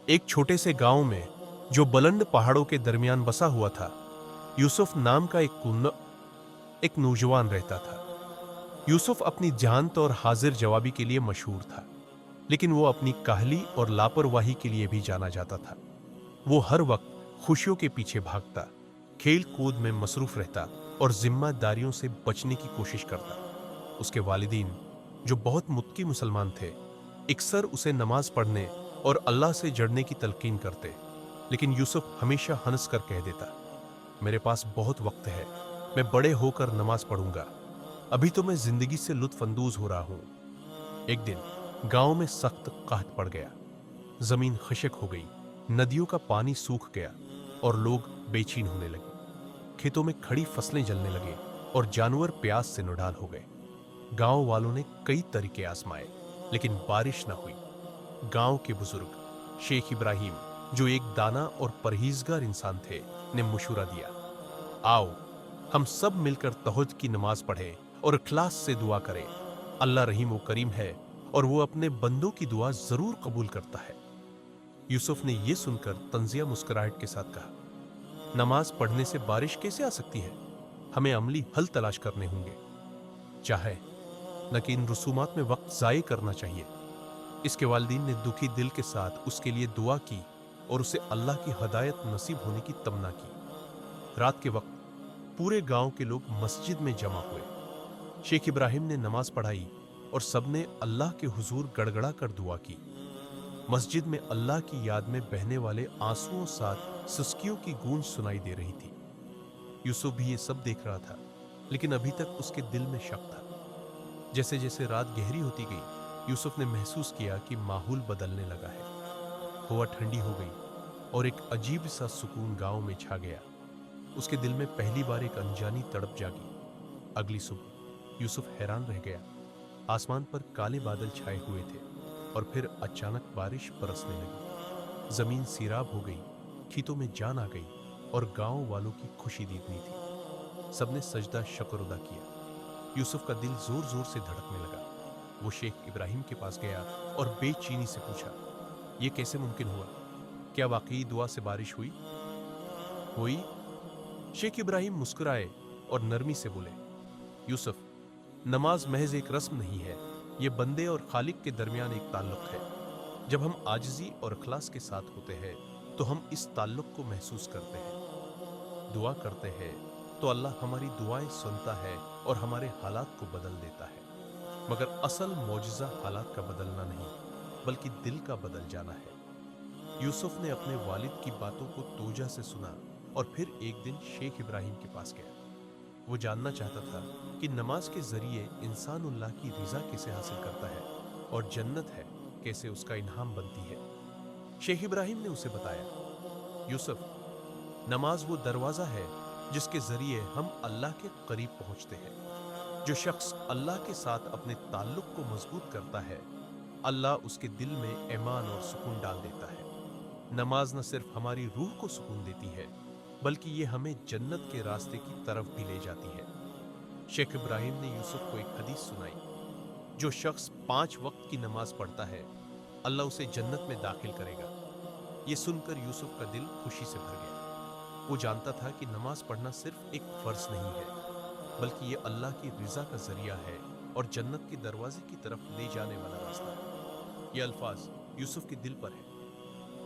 एक छोटे से गांव में जो बुलंद पहाड़ों के दरमियान बसा हुआ था, यूसुफ नाम का एक नौजवान रहता था। यूसुफ अपनी जानत और हाजिर जवाबी के लिए मशहूर था, लेकिन वो अपनी काहली और लापरवाही के लिए भी जाना जाता था। वो हर वक्त खुशियों के पीछे भागता, खेल कूद में मसरूफ रहता और जिम्मेदारियों से बचने की कोशिश करता। उसके वालिदीन, जो बहुत मुत्की मुसलमान थे, अक्सर उसे नमाज पढ़ने और अल्लाह से जड़ने की तलकीन करते, लेकिन यूसुफ हमेशा हंस कर कह देता, मेरे पास बहुत वक्त है, मैं बड़े होकर नमाज पढ़ूंगा, अभी तो मैं जिंदगी से लुत्फ अंदोज हो रहा हूं। एक दिन गांव में सख्त कहत पड़ गया। जमीन खशक हो गई, नदियों का पानी सूख गया और लोग बेचैन होने लगे। खेतों में खड़ी फसलें जलने लगे और जानवर प्यास से निढाल हो गए। गांव वालों ने कई तरीके आजमाए, लेकिन बारिश न हुई। गांव के बुजुर्ग शेख इब्राहिम, जो एक दाना और परहेजगार इंसान थे, ने मशवरा दिया, आओ हम सब मिलकर तहज्जुद की नमाज पढ़ें और इखलास से दुआ करें। अल्लाह रहीम व करीम है और वो अपने बंदों की दुआ जरूर कबूल करता है। यूसुफ ने यह सुनकर तंजिया मुस्कुराहट के साथ कहा, नमाज पढ़ने से बारिश कैसे आ सकती है? हमें अमली हल तलाश करने होंगे, चाहे न कि इन रसूमात में वक्त जाये करना चाहिए। इसके वालिदीन ने दुखी दिल के साथ उसके लिए दुआ की और उसे अल्लाह की हदायत नसीब होने की तमन्ना की। रात के वक्त पूरे गांव के लोग मस्जिद में जमा हुए। शेख इब्राहिम ने नमाज पढ़ाई और सबने अल्लाह के हुजूर गड़गड़ा कर दुआ की। मस्जिद में अल्लाह की याद में बहने वाले आंसुओं साथ सुस्कियों की गूंज सुनाई दे रही थी। यूसुफ भी ये सब देख रहा था, लेकिन अभी तक उसके दिल में शक था। जैसे जैसे रात गहरी होती गई, यूसुफ ने महसूस किया कि माहौल बदलने लगा है। हवा ठंडी हो गई और एक अजीब सा सुकून गांव में छा गया। उसके दिल में पहली बार एक अनजानी तड़प जागी। अगली सुबह यूसुफ हैरान रह गया। आसमान पर काले बादल छाए हुए थे और फिर अचानक बारिश बरसने लगी। जमीन सीराब हो गई, खेतों में जान आ गई और गांव वालों की खुशी दीदनी थी। सबने सजदा शुक्र अदा किया। यूसुफ का दिल जोर जोर से धड़कने लगा। वो शेख इब्राहिम के पास गया और बेचैनी से पूछा, यह कैसे मुमकिन हुआ? क्या वाकई दुआ से बारिश हुई? हुई। शेख इब्राहिम मुस्कुराए और नरमी से बोले, यूसुफ, नमाज महज एक रस्म नहीं है, यह बंदे और खालिक के दरमियान एक ताल्लुक है। जब हम आजिजी और इखलास के साथ होते हैं तो हम इस ताल्लुक को महसूस करते हैं। दुआ करते हैं तो अल्लाह हमारी दुआएं सुनता है और हमारे हालात को बदल देता है। मगर असल मौजज़ा हालात का बदलना नहीं, बल्कि दिल का बदल जाना है। यूसुफ ने अपने वालिद की बातों को तोजा से सुना और फिर एक दिन शेख इब्राहिम के पास गया। वो जानना चाहता था कि नमाज के जरिए इंसान अल्लाह की रिजा कैसे हासिल करता है और जन्नत है कैसे उसका इनाम बनती है। शेख इब्राहिम ने उसे बताया, यूसुफ, नमाज वो दरवाजा है जिसके जरिए हम अल्लाह के करीब पहुंचते हैं। जो शख्स अल्लाह के साथ अपने ताल्लुक को मजबूत करता है, अल्लाह उसके दिल में ईमान और सुकून डाल देता है। नमाज न सिर्फ हमारी रूह को सुकून देती है, बल्कि ये हमें जन्नत के रास्ते की तरफ भी ले जाती है। शेख इब्राहिम ने यूसुफ को एक हदीस सुनाई, जो शख्स 5 वक्त की नमाज पढ़ता है, अल्लाह उसे जन्नत में दाखिल करेगा। ये सुनकर यूसुफ का दिल खुशी से भर गया। वो जानता था कि नमाज पढ़ना सिर्फ एक फर्ज नहीं है, बल्कि ये अल्लाह की रिजा का जरिया है और जन्नत के दरवाजे की तरफ ले जाने वाला रास्ता है। ये अल्फाज यूसुफ के दिल पर है,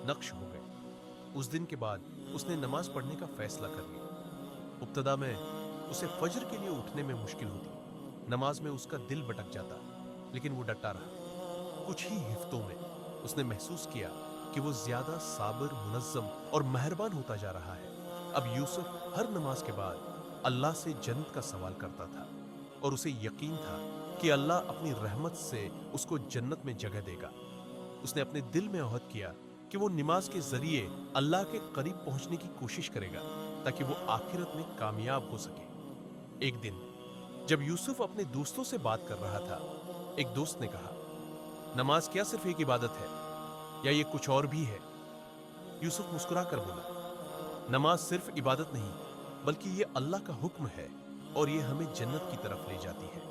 नक्श हो गए। उस दिन के बाद उसने नमाज पढ़ने का फैसला कर लिया। इब्तिदा में उसे फजर के लिए उठने में मुश्किल होती, नमाज में उसका दिल भटक जाता, लेकिन वो डटा रहा। कुछ ही हिफ्तों में उसने महसूस किया कि वो ज्यादा साबिर, मुनज्जम और मेहरबान होता जा रहा है। अब यूसुफ हर नमाज के बाद अल्लाह से जन्नत का सवाल करता था और उसे यकीन था कि अल्लाह अपनी रहमत से उसको जन्नत में जगह देगा। उसने अपने दिल में अहद किया कि वो नमाज के जरिए अल्लाह के करीब पहुंचने की कोशिश करेगा, ताकि वो आखिरत में कामयाब हो सके। एक दिन जब यूसुफ अपने दोस्तों से बात कर रहा था, एक दोस्त ने कहा, नमाज क्या सिर्फ एक इबादत है या ये कुछ और भी है? यूसुफ मुस्कुरा कर बोला, नमाज सिर्फ इबादत नहीं, बल्कि ये अल्लाह का हुक्म है और ये हमें जन्नत की तरफ ले जाती है।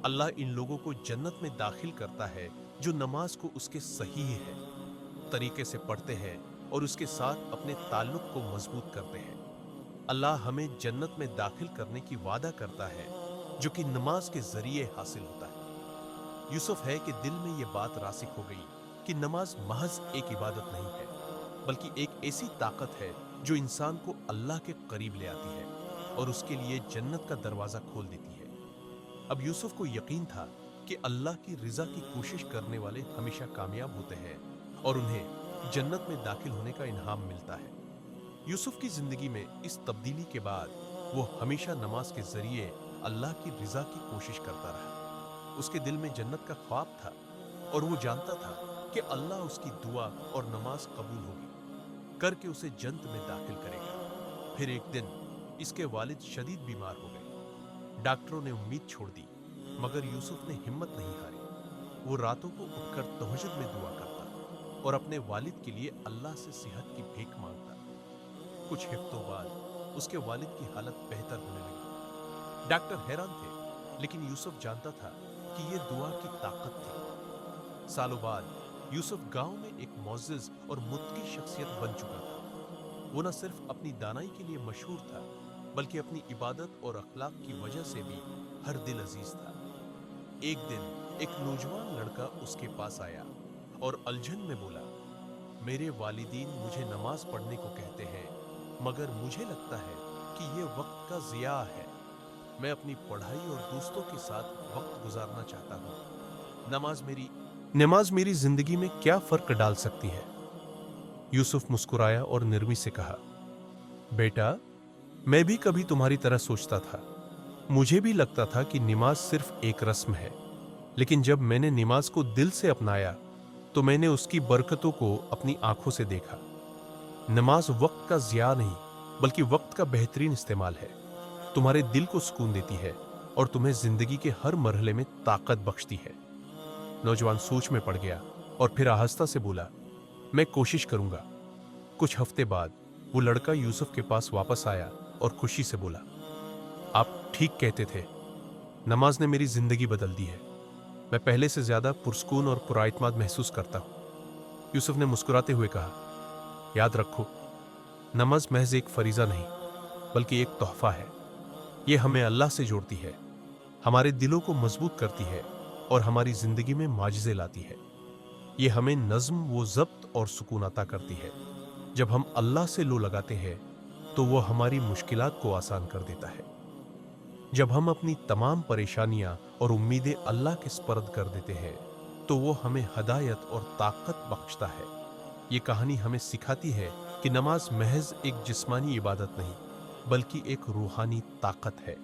अल्लाह इन लोगों को जन्नत में दाखिल करता है जो नमाज को उसके सही है। तरीके से पढ़ते हैं और उसके साथ अपने ताल्लुक को मजबूत करते हैं। अल्लाह हमें जन्नत में दाखिल करने की वादा करता है जो कि नमाज के जरिए हासिल होता है। यूसुफ है कि दिल में यह बात रासिख हो गई कि नमाज महज एक इबादत नहीं है, बल्कि एक ऐसी ताकत है जो इंसान को अल्लाह के करीब ले आती है और उसके लिए जन्नत का दरवाजा खोल देती है। अब यूसुफ को यकीन था कि अल्लाह की रिजा की कोशिश करने वाले हमेशा कामयाब होते हैं और उन्हें जन्नत में दाखिल होने का इनाम मिलता है। यूसुफ की जिंदगी में इस तब्दीली के बाद वो हमेशा नमाज के जरिए अल्लाह की रिजा की कोशिश करता रहा। उसके दिल में जन्नत का ख्वाब था और वो जानता था कि अल्लाह उसकी दुआ और नमाज कबूल होगी करके उसे जन्नत में दाखिल करेगा। फिर एक दिन इसके वालिद शदीद बीमार हो गए। डॉक्टरों ने उम्मीद छोड़ दी, मगर यूसुफ ने हिम्मत नहीं हारी। वो रातों को उठकर तहज्जुद में दुआ करता और अपने वालिद के लिए अल्लाह से सेहत की भीख मांगता। कुछ हफ्तों बाद उसके वालिद की हालत बेहतर होने लगी। डॉक्टर हैरान थे, लेकिन यूसुफ जानता था कि यह दुआ की ताकत थी। सालों बाद यूसुफ गांव में एक मुअज़्ज़िज़ और मुत्की शख्सियत बन चुका था। वो न सिर्फ अपनी दानाई के लिए मशहूर था, बल्कि अपनी इबादत और अखलाक की वजह से भी हर दिल अजीज था। एक दिन एक नौजवान लड़का उसके पास आया और अलझन में बोला, मेरे वालिदीन मुझे नमाज पढ़ने को कहते हैं, मगर मुझे लगता है कि ये वक्त का ज़िया है। मैं अपनी पढ़ाई और दोस्तों के साथ वक्त गुजारना चाहता हूँ। नमाज मेरी जिंदगी में क्या फर्क डाल सकती है? यूसुफ मुस्कुराया और नरमी से कहा, बेटा, मैं भी कभी तुम्हारी तरह सोचता था। मुझे भी लगता था कि नमाज सिर्फ एक रस्म है, लेकिन जब मैंने नमाज को दिल से अपनाया तो मैंने उसकी बरकतों को अपनी आंखों से देखा। नमाज वक्त का ज़िया नहीं, बल्कि वक्त का बेहतरीन इस्तेमाल है। तुम्हारे दिल को सुकून देती है और तुम्हें जिंदगी के हर मरहले में ताकत बख्शती है। नौजवान सोच में पड़ गया और फिर आहिस्ता से बोला, मैं कोशिश करूंगा। कुछ हफ्ते बाद वो लड़का यूसुफ के पास वापस आया और खुशी से बोला, आप ठीक कहते थे, नमाज ने मेरी जिंदगी बदल दी है। मैं पहले से ज्यादा पुरस्कून और पुराइतमाद महसूस करता हूं। यूसुफ ने मुस्कुराते हुए कहा, याद रखो, नमाज महज एक फरीजा नहीं, बल्कि एक तोहफा है। यह हमें अल्लाह से जोड़ती है, हमारे दिलों को मजबूत करती है और हमारी जिंदगी में माजिज़े लाती है। यह हमें नज्म व ज़ब्त और सुकून अता करती है। जब हम अल्लाह से लो लगाते हैं तो वो हमारी मुश्किलात को आसान कर देता है। जब हम अपनी तमाम परेशानियां और उम्मीदें अल्लाह के स्पर्द कर देते हैं तो वो हमें हदायत और ताकत बख्शता है। ये कहानी हमें सिखाती है कि नमाज महज एक जिस्मानी इबादत नहीं, बल्कि एक रूहानी ताकत है।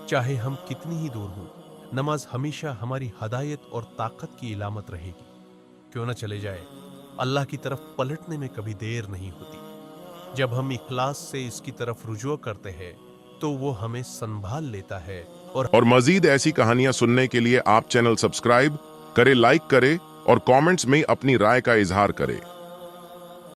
चाहे हम कितनी ही दूर हों, नमाज हमेशा हमारी हदायत और ताकत की इलामत रहेगी। क्यों न चले जाए, अल्लाह की तरफ पलटने में कभी देर नहीं होती। जब हम इखलास से इसकी तरफ रुजू करते हैं तो वो हमें संभाल लेता है। और मजीद ऐसी कहानियां सुनने के लिए आप चैनल सब्सक्राइब करें, लाइक करें और कमेंट्स में अपनी राय का इजहार करें।